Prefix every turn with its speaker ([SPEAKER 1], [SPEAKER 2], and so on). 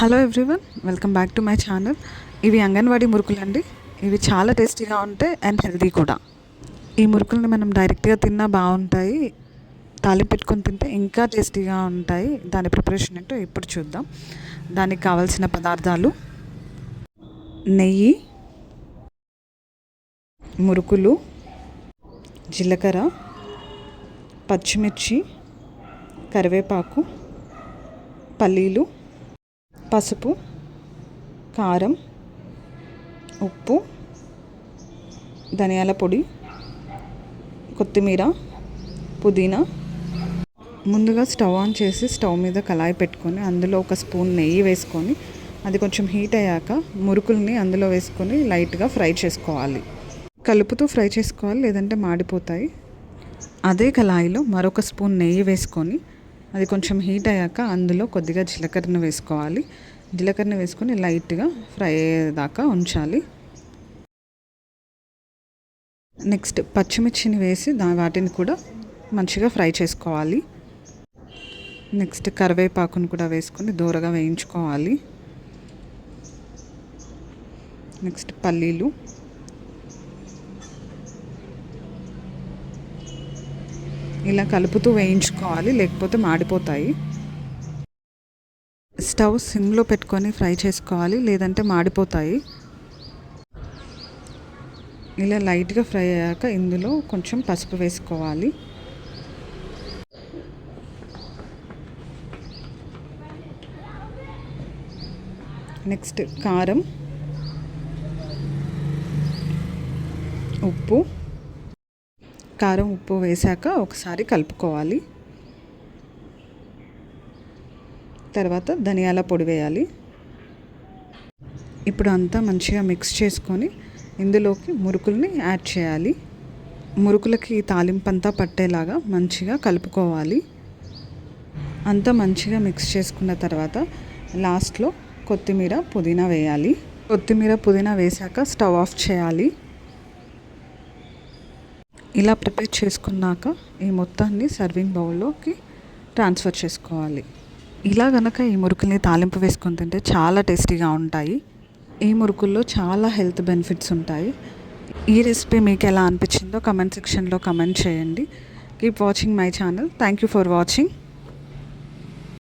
[SPEAKER 1] Hello everyone, welcome back to my channel. ఇవి అంగన్వాడీ మురుకులు అండి. ఇవి చాలా టేస్టీగా ఉంటాయి అండ్ హెల్తీ కూడా. ఈ మురుకుల్ని మనం డైరెక్ట్గా తిన్నా బాగుంటాయి, తాలింపు పెట్టుకొని తింటే ఇంకా టేస్టీగా ఉంటాయి. దాని ప్రిపరేషన్ ఏంటో ఇప్పుడు చూద్దాం. దానికి కావాల్సిన పదార్థాలు: నెయ్యి, మురుకులు, జీలకర్ర, పచ్చిమిర్చి, కరివేపాకు, పల్లీలు, పసుపు, కారం, ఉప్పు, ధనియాల పొడి, కొత్తిమీర, పుదీనా. ముందుగా స్టవ్ ఆన్ చేసి స్టవ్ మీద కళాయి పెట్టుకొని అందులో ఒక స్పూన్ నెయ్యి వేసుకొని అది కొంచెం హీట్ అయ్యాక మురుకుల్ని అందులో వేసుకొని లైట్గా ఫ్రై చేసుకోవాలి. కలుపుతూ ఫ్రై చేసుకోవాలి, లేదంటే మాడిపోతాయి. అదే కళాయిలో మరొక స్పూన్ నెయ్యి వేసుకొని అది కొంచెం హీట్ అయ్యాక అందులో కొద్దిగా జీలకర్రను వేసుకోవాలి. జీలకర్రను వేసుకొని లైట్గా ఫ్రై అయ్యేదాకా ఉంచాలి. నెక్స్ట్ పచ్చిమిర్చిని వేసి వాటిని కూడా మంచిగా ఫ్రై చేసుకోవాలి. నెక్స్ట్ కరివేపాకును కూడా వేసుకొని దూరగా వేయించుకోవాలి. నెక్స్ట్ పల్లీలు, ఇలా కలుపుతూ వేయించుకోవాలి, లేకపోతే మాడిపోతాయి. స్టవ్ సిమ్లో పెట్టుకొని ఫ్రై చేసుకోవాలి, లేదంటే మాడిపోతాయి. ఇలా లైట్గా ఫ్రై అయ్యాక ఇందులో కొంచెం పసుపు వేసుకోవాలి. నెక్స్ట్ కారం, ఉప్పు. కారం ఉప్పు వేసాక ఒకసారి కలుపుకోవాలి. తర్వాత ధనియాల పొడి వేయాలి. ఇప్పుడు అంతా మంచిగా మిక్స్ చేసుకొని ఇందులోకి మురుకుల్ని యాడ్ చేయాలి. మురుకులకి తాలింపు అంతా పట్టేలాగా మంచిగా కలుపుకోవాలి. అంతా మంచిగా మిక్స్ చేసుకున్న తర్వాత లాస్ట్లో కొత్తిమీర, పుదీనా వేయాలి. కొత్తిమీర, పుదీనా వేసాక స్టవ్ ఆఫ్ చేయాలి. ఇలా ప్రిపేర్ చేసుకున్నాక ఈ మొత్తాన్ని సర్వింగ్ బౌల్లోకి ట్రాన్స్ఫర్ చేసుకోవాలి. ఇలా కనుక ఈ మురుకుల్ని తాలింపు వేసుకొని తింటే చాలా టేస్టీగా ఉంటాయి. ఈ మురుకుల్లో చాలా హెల్త్ బెనిఫిట్స్ ఉంటాయి. ఈ రెసిపీ మీకు ఎలా అనిపించిందో కమెంట్ సెక్షన్లో కమెంట్ చేయండి. Keep watching my channel. Thank you for watching.